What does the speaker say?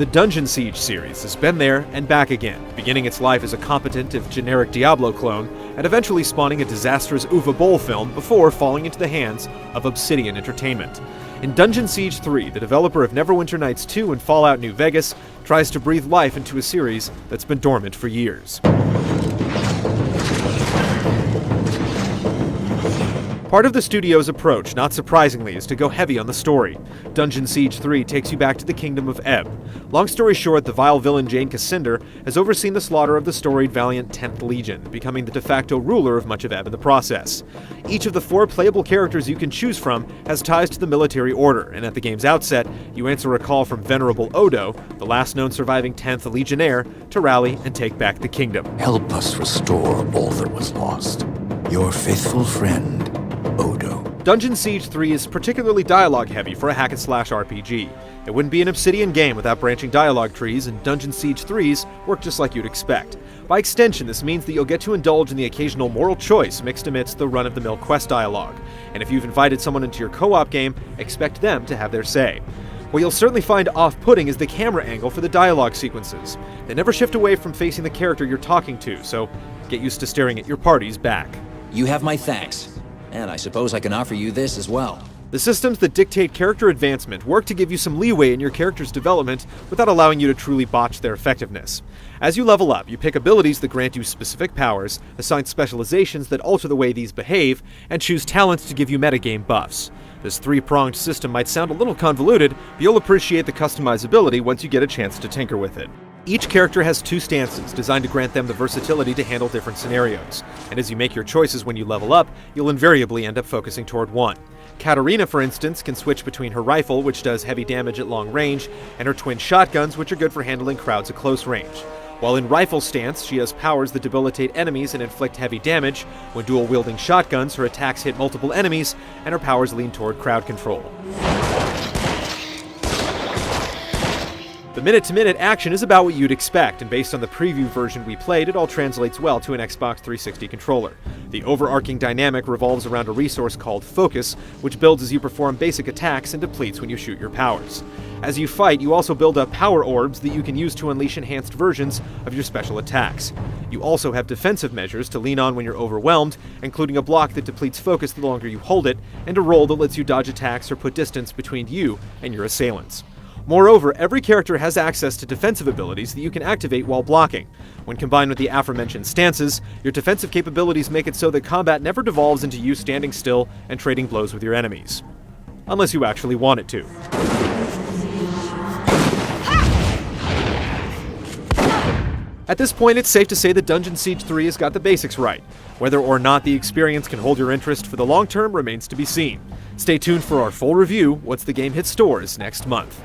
The Dungeon Siege series has been there and back again, beginning its life as a competent if generic Diablo clone, and eventually spawning a disastrous Uwe Boll film before falling into the hands of Obsidian Entertainment. In Dungeon Siege 3, the developer of Neverwinter Nights 2 and Fallout New Vegas tries to breathe life into a series that's been dormant for years. Part of the studio's approach, not surprisingly, is to go heavy on the story. Dungeon Siege 3 takes you back to the Kingdom of Ebb. Long story short, the vile villain Jane Cassinder has overseen the slaughter of the storied valiant 10th Legion, becoming the de facto ruler of much of Ebb in the process. Each of the 4 playable characters you can choose from has ties to the military order, and at the game's outset, you answer a call from Venerable Odo, the last known surviving 10th Legionnaire, to rally and take back the kingdom. Help us restore all that was lost. Your faithful friend, Odo. Dungeon Siege 3 is particularly dialogue-heavy for a hack-and-slash RPG. It wouldn't be an Obsidian game without branching dialogue trees, and Dungeon Siege 3's work just like you'd expect. By extension, this means that you'll get to indulge in the occasional moral choice mixed amidst the run-of-the-mill quest dialogue. And if you've invited someone into your co-op game, expect them to have their say. What you'll certainly find off-putting is the camera angle for the dialogue sequences. They never shift away from facing the character you're talking to, so get used to staring at your party's back. You have my thanks. And I suppose I can offer you this as well. The systems that dictate character advancement work to give you some leeway in your character's development without allowing you to truly botch their effectiveness. As you level up, you pick abilities that grant you specific powers, assign specializations that alter the way these behave, and choose talents to give you metagame buffs. This 3-pronged system might sound a little convoluted, but you'll appreciate the customizability once you get a chance to tinker with it. Each character has 2 stances designed to grant them the versatility to handle different scenarios, and as you make your choices when you level up, you'll invariably end up focusing toward one. Katarina, for instance, can switch between her rifle, which does heavy damage at long range, and her twin shotguns, which are good for handling crowds at close range. While in rifle stance, she has powers that debilitate enemies and inflict heavy damage. When dual-wielding shotguns, her attacks hit multiple enemies, and her powers lean toward crowd control. The minute-to-minute action is about what you'd expect, and based on the preview version we played, it all translates well to an Xbox 360 controller. The overarching dynamic revolves around a resource called Focus, which builds as you perform basic attacks and depletes when you shoot your powers. As you fight, you also build up power orbs that you can use to unleash enhanced versions of your special attacks. You also have defensive measures to lean on when you're overwhelmed, including a block that depletes focus the longer you hold it, and a roll that lets you dodge attacks or put distance between you and your assailants. Moreover, every character has access to defensive abilities that you can activate while blocking. When combined with the aforementioned stances, your defensive capabilities make it so that combat never devolves into you standing still and trading blows with your enemies. Unless you actually want it to. At this point, it's safe to say that Dungeon Siege 3 has got the basics right. Whether or not the experience can hold your interest for the long term remains to be seen. Stay tuned for our full review once the game hits stores next month.